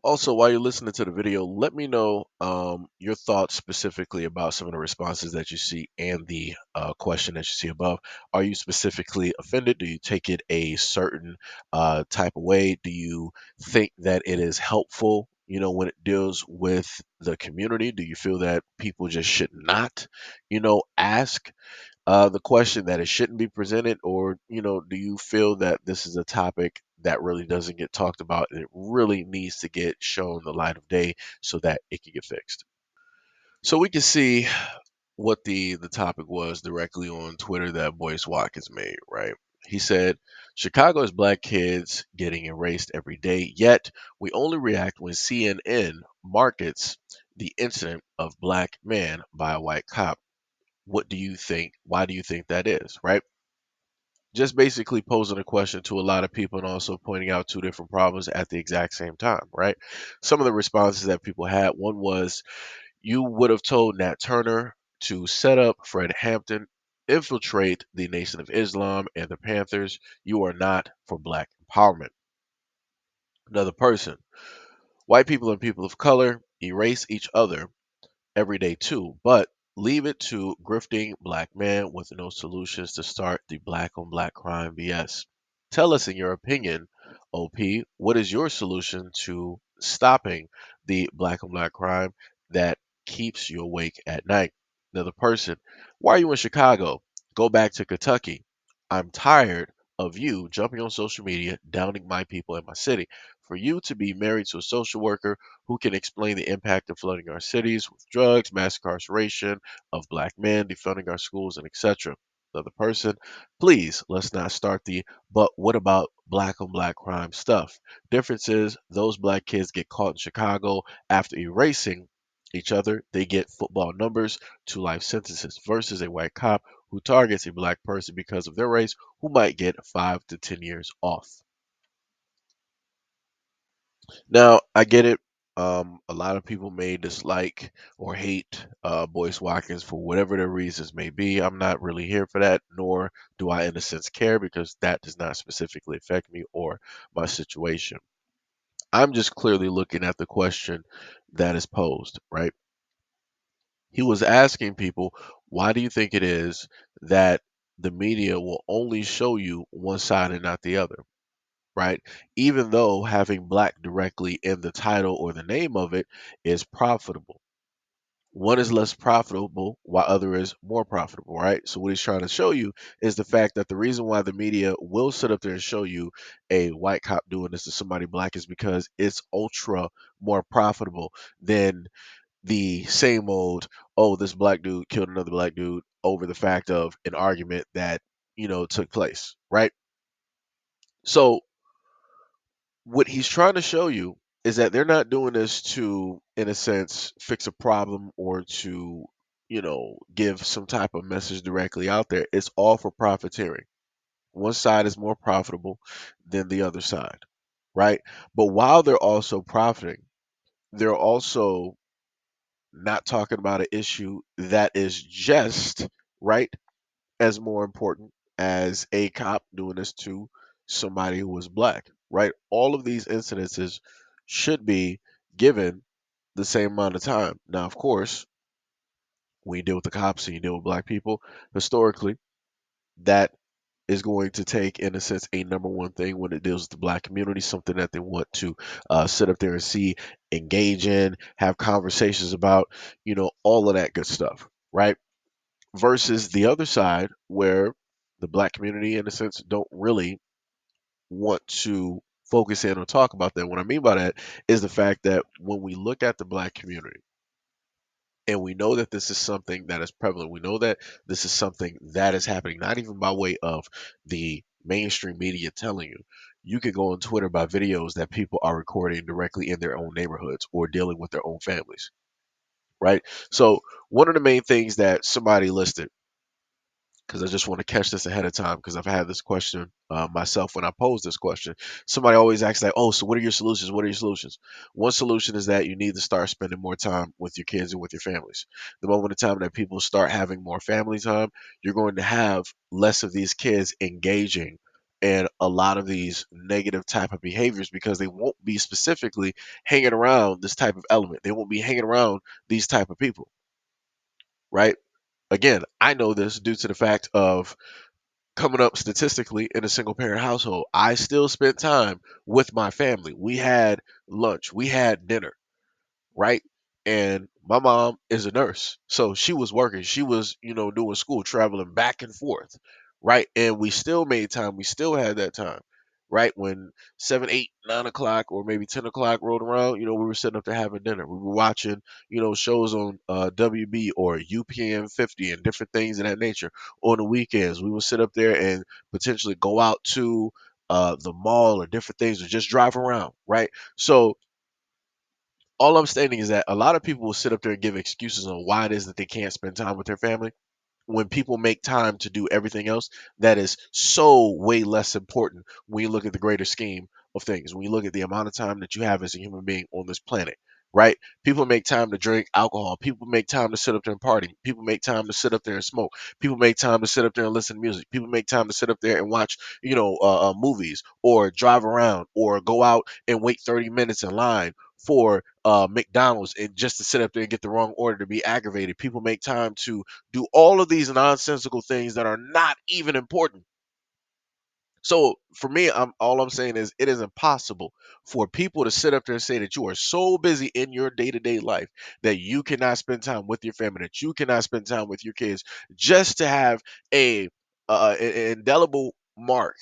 Also, while you're listening to the video, let me know your thoughts specifically about some of the responses that you see and the question that you see above. Are you specifically offended? Do you take it a certain type of way? Do you think that it is helpful, when it deals with the community? Do you feel that people just should not, ask the question that it shouldn't be presented, or do you feel that this is a topic that really doesn't get talked about and it really needs to get shown the light of day so that it can get fixed? So we can see what the topic was directly on Twitter that Boyce Watkins made, right? He said, Chicago's black kids getting erased every day, yet we only react when CNN markets the incident of black man by a white cop. What do you think? Why do you think that is, right? Just basically posing a question to a lot of people and also pointing out two different problems at the exact same time, right? Some of the responses that people had, one was, you would have told Nat Turner to set up Fred Hampton, infiltrate the Nation of Islam and the Panthers. You are not for black empowerment. Another person, white people and people of color erase each other every day too, but leave it to grifting black men with no solutions to start the black on black crime BS. Tell us, in your opinion, OP, what is your solution to stopping the black on black crime that keeps you awake at night? Another person, why are you in Chicago? Go back to Kentucky. I'm tired of you jumping on social media, downing my people in my city. For you to be married to a social worker who can explain the impact of flooding our cities with drugs, mass incarceration of black men, defunding our schools, and etc. Another person, please let's not start the but what about black on black crime stuff. Difference is those black kids get caught in Chicago after erasing each other, they get football numbers to life sentences versus a white cop who targets a black person because of their race who might get 5 to 10 years off. Now, I get it. A lot of people may dislike or hate Boyce Watkins for whatever their reasons may be. I'm not really here for that, nor do I, in a sense, care because that does not specifically affect me or my situation. I'm just clearly looking at the question that is posed, right? He was asking people, why do you think it is that the media will only show you one side and not the other? Right? Even though having black directly in the title or the name of it is profitable. One is less profitable while other is more profitable, right? So what he's trying to show you is the fact that the reason why the media will sit up there and show you a white cop doing this to somebody black is because it's ultra more profitable than the same old, oh, this black dude killed another black dude over the fact of an argument that, took place, right? So what he's trying to show you is that they're not doing this to, in a sense, fix a problem or to, give some type of message directly out there. It's all for profiteering. One side is more profitable than the other side, right? But while they're also profiting, they're also not talking about an issue that is just, right, as more important as a cop doing this to somebody who was black, right? All of these incidences should be given the same amount of time. Now, of course, when you deal with the cops and you deal with black people, historically, that is going to take, in a sense, a number one thing when it deals with the black community, something that they want to sit up there and see, engage in, have conversations about, all of that good stuff, right? Versus the other side where the black community, in a sense, don't really want to focus in or talk about that. What I mean by that is the fact that when we look at the black community and we know that this is something that is prevalent, we know that this is something that is happening, not even by way of the mainstream media telling you. You can go on Twitter by videos that people are recording directly in their own neighborhoods or dealing with their own families, right? So, one of the main things that somebody listed, because I just want to catch this ahead of time because I've had this question myself when I pose this question. Somebody always asks like, "Oh, so what are your solutions? What are your solutions?" One solution is that you need to start spending more time with your kids and with your families. The moment of time that people start having more family time, you're going to have less of these kids engaging and a lot of these negative type of behaviors because they won't be specifically hanging around this type of element. They won't be hanging around these type of people, right? Again, I know this due to the fact of coming up statistically in a single parent household. I still spent time with my family. We had lunch, we had dinner, right? And my mom is a nurse. So she was working. She was, doing school, traveling back and forth, right? And we still made time. We still had that time, right? When 7, 8, 9 o'clock or maybe 10 o'clock rolled around, we were sitting up there having dinner. We were watching, shows on WB or UPN 50 and different things of that nature. On the weekends, we would sit up there and potentially go out to the mall or different things or just drive around, right? So all I'm stating is that a lot of people will sit up there and give excuses on why it is that they can't spend time with their family when people make time to do everything else that is so way less important when you look at the greater scheme of things, when you look at the amount of time that you have as a human being on this planet, right? People make time to drink alcohol. People make time to sit up there and party. People make time to sit up there and smoke. People make time to sit up there and listen to music. People make time to sit up there and watch, movies or drive around or go out and wait 30 minutes in line for McDonald's and just to sit up there and get the wrong order to be aggravated. People make time to do all of these nonsensical things that are not even important. So for me, I'm saying is it is impossible for people to sit up there and say that you are so busy in your day-to-day life that you cannot spend time with your family, that you cannot spend time with your kids, just to have a indelible mark,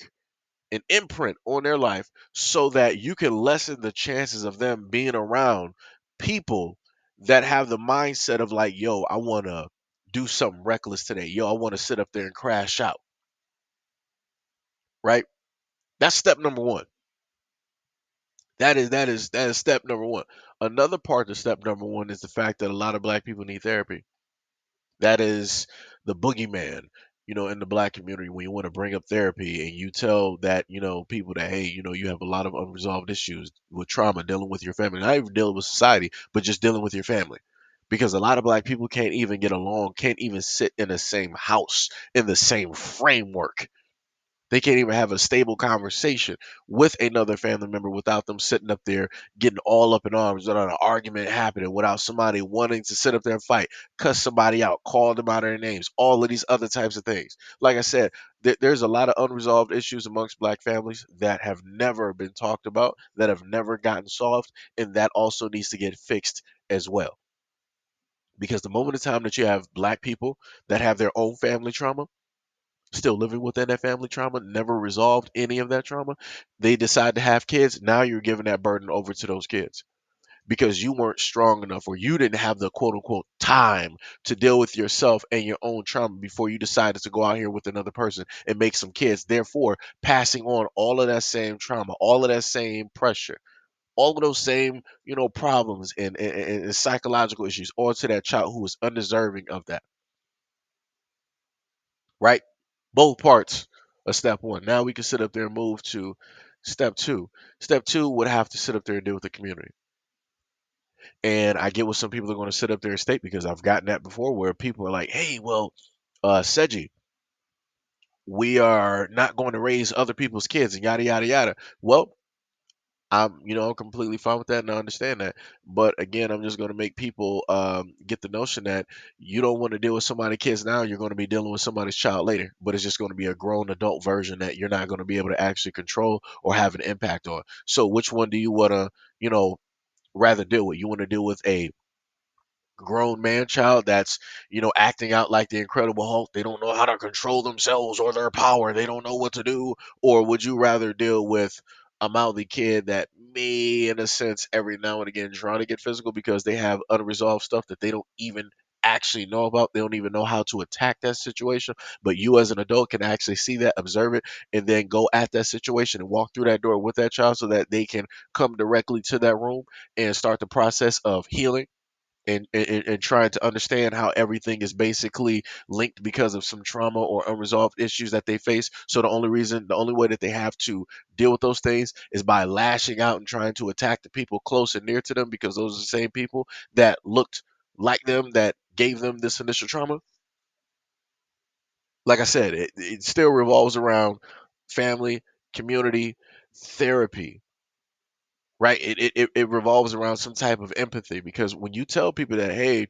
an imprint on their life, so that you can lessen the chances of them being around people that have the mindset of like, yo, I want to do something reckless today. Yo, I want to sit up there and crash out, right? That's step number one. That is step number one. Another part of step number one is the fact that a lot of black people need therapy. That is the boogeyman, in the black community when you want to bring up therapy and you tell that, people that, hey, you have a lot of unresolved issues with trauma dealing with your family, not even dealing with society, but just dealing with your family. Because a lot of black people can't even get along, can't even sit in the same house, in the same framework. They can't even have a stable conversation with another family member without them sitting up there getting all up in arms, without an argument happening, without somebody wanting to sit up there and fight, cuss somebody out, call them out of their names, all of these other types of things. Like I said, there's a lot of unresolved issues amongst black families that have never been talked about, that have never gotten solved, and that also needs to get fixed as well. Because the moment of time that you have black people that have their own family trauma, still living within that family trauma, never resolved any of that trauma, they decide to have kids. Now you're giving that burden over to those kids because you weren't strong enough or you didn't have the quote unquote time to deal with yourself and your own trauma before you decided to go out here with another person and make some kids. Therefore, passing on all of that same trauma, all of that same pressure, all of those same, problems and psychological issues onto that child who is undeserving of that, right? Both parts of step one. Now we can sit up there and move to step two. Step two would have to sit up there and deal with the community. And I get what some people are going to sit up there and state because I've gotten that before where people are like, hey, well, Seiji, we are not going to raise other people's kids and yada, yada, yada. Well, I'm completely fine with that and I understand that. But again, I'm just going to make people get the notion that you don't want to deal with somebody's kids now. You're going to be dealing with somebody's child later, but it's just going to be a grown adult version that you're not going to be able to actually control or have an impact on. So which one do you want to, rather deal with? You want to deal with a grown man child that's acting out like the Incredible Hulk? They don't know how to control themselves or their power, they don't know what to do? Or would you rather deal with a mouthy kid that may in a sense every now and again trying to get physical because they have unresolved stuff that they don't even actually know about, they don't even know how to attack that situation, but you as an adult can actually see that, observe it, and then go at that situation and walk through that door with that child so that they can come directly to that room and start the process of healing and trying to understand how everything is basically linked because of some trauma or unresolved issues that they face. So the only way that they have to deal with those things is by lashing out and trying to attack the people close and near to them because those are the same people that looked like them that gave them this initial trauma. Like I said, it still revolves around family community therapy, right? It revolves around some type of empathy, because when you tell people that, hey,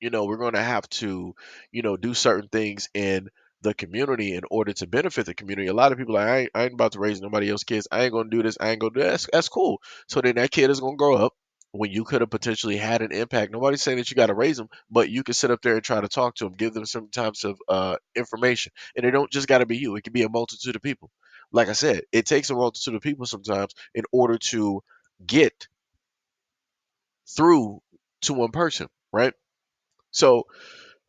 we're going to have to, do certain things in the community in order to benefit the community. A lot of people are like, I ain't about to raise nobody else's kids. I ain't going to do this. I ain't going to do that. That's cool. So then that kid is going to grow up when you could have potentially had an impact. Nobody's saying that you got to raise them, but you can sit up there and try to talk to them, give them some types of information. And it don't just got to be you. It can be a multitude of people. Like I said, it takes a multitude of people sometimes in order to get through to one person, right? So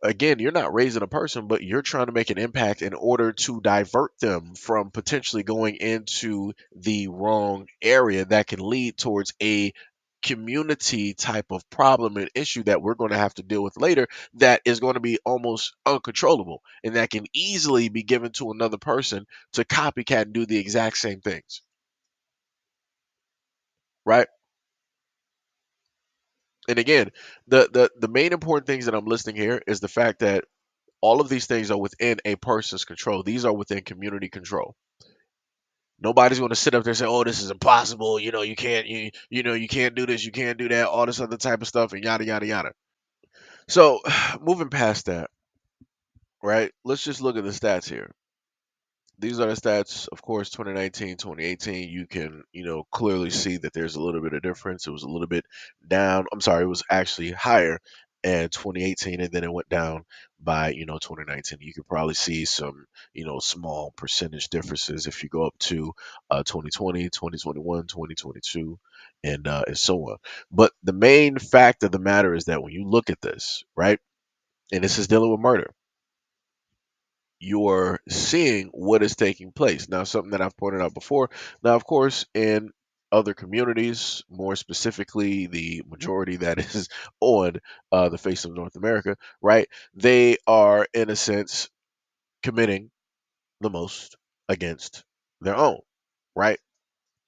again, you're not raising a person, but you're trying to make an impact in order to divert them from potentially going into the wrong area that can lead towards a community type of problem and issue that we're going to have to deal with later, that is going to be almost uncontrollable, and that can easily be given to another person to copycat and do the exact same things, right? And again, the main important things that I'm listing here is the fact that all of these things are within a person's control. These are within community control. Nobody's going to sit up there and say, "Oh, this is impossible. You can't. You can't do this. You can't do that. All this other type of stuff, and yada yada yada." So, moving past that, right? Let's just look at the stats here. These are the stats, of course, 2019, 2018. You can, clearly see that there's a little bit of difference. It was a little bit down. I'm sorry, it was actually higher in 2018, and then it went down by, 2019. You could probably see some, small percentage differences if you go up to 2020, 2021, 2022, and so on. But the main fact of the matter is that when you look at this, right, and this is dealing with murder, you're seeing what is taking place. Now, something that I've pointed out before. Now, of course, in other communities, more specifically the majority that is on the face of North America, right? They are, in a sense, committing the most against their own, right?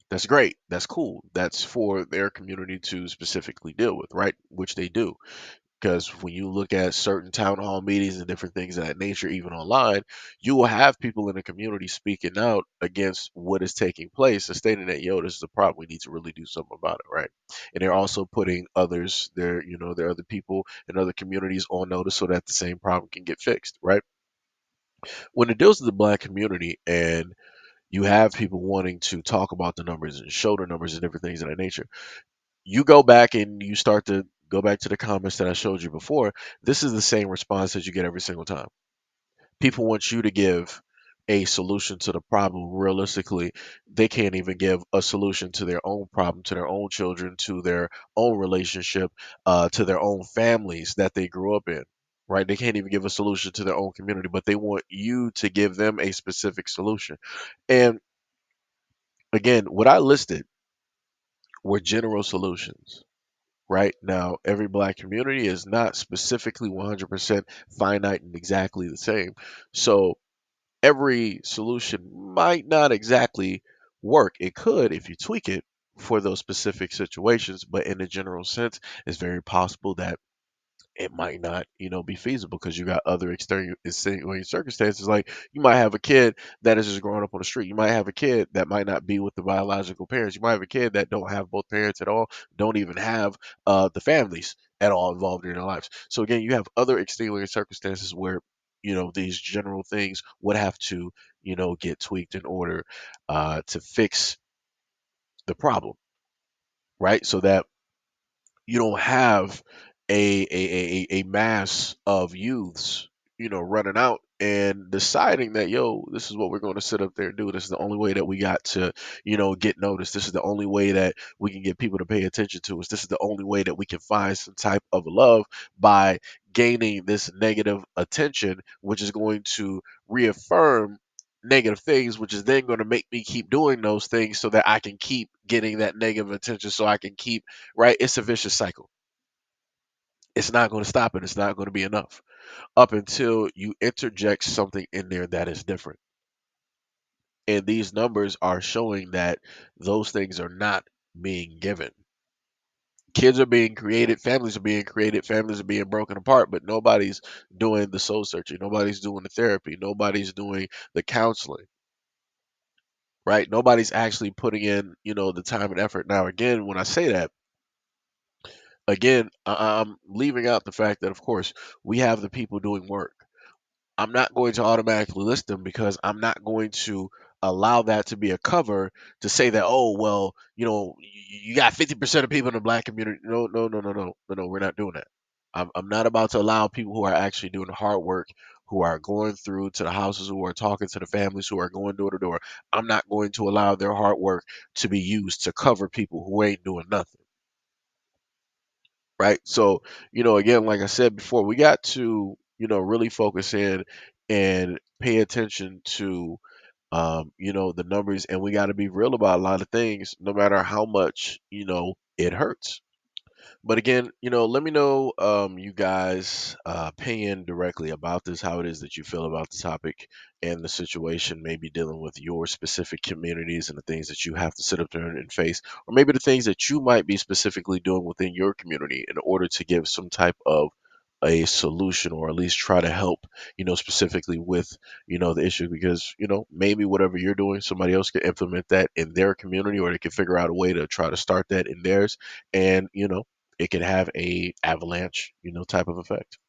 That's great. That's cool. That's for their community to specifically deal with, right? Which they do. Because when you look at certain town hall meetings and different things of that nature, even online, you will have people in the community speaking out against what is taking place and stating that, yo, this is a problem. We need to really do something about it, right? And they're also putting others, their other people in other communities on notice so that the same problem can get fixed, right? When it deals with the black community and you have people wanting to talk about the numbers and show the numbers and different things of that nature, you go back and you start to go back to the comments that I showed you before. This is the same response that you get every single time. People want you to give a solution to the problem. Realistically, they can't even give a solution to their own problem, to their own children, to their own relationship, to their own families that they grew up in. Right? They can't even give a solution to their own community, but they want you to give them a specific solution. And again, what I listed were general solutions. Right now, every black community is not specifically 100% finite and exactly the same. So every solution might not exactly work. It could if you tweak it for those specific situations, but in a general sense, it's very possible that it might not, be feasible because you got other extenuating circumstances. Like you might have a kid that is just growing up on the street. You might have a kid that might not be with the biological parents. You might have a kid that don't have both parents at all, don't even have the families at all involved in their lives. So again, you have other extenuating circumstances where these general things would have to get tweaked in order to fix the problem, right? So that you don't have a mass of youths, running out and deciding that, yo, this is what we're going to sit up there and do. This is the only way that we got to, get noticed. This is the only way that we can get people to pay attention to us. This is the only way that we can find some type of love by gaining this negative attention, which is going to reaffirm negative things, which is then going to make me keep doing those things so that I can keep getting that negative attention so I can keep, right? It's a vicious cycle. It's not going to stop it. It's not going to be enough up until you interject something in there that is different. And these numbers are showing that those things are not being given. Kids are being created, families are being broken apart, but nobody's doing the soul searching, nobody's doing the therapy, nobody's doing the counseling. right? Nobody's actually putting in, the time and effort. Now, again, when I say that, again, I'm leaving out the fact that, of course, we have the people doing work. I'm not going to automatically list them because I'm not going to allow that to be a cover to say that, oh, well, you got 50% of people in the black community. No, no, no, no, no, no, no, we're not doing that. I'm not about to allow people who are actually doing the hard work, who are going through to the houses, who are talking to the families, who are going door to door. I'm not going to allow their hard work to be used to cover people who ain't doing nothing. Right. So, again, like I said before, we got to, really focus in and pay attention to, the numbers, and we got to be real about a lot of things, no matter how much, it hurts. But again, let me know you guys opinion directly about this, how it is that you feel about the topic and the situation, maybe dealing with your specific communities and the things that you have to sit up there and face, or maybe the things that you might be specifically doing within your community in order to give some type of a solution, or at least try to help, specifically with, the issue, because, maybe whatever you're doing, somebody else could implement that in their community, or they can figure out a way to try to start that in theirs. And, it can have a avalanche, type of effect.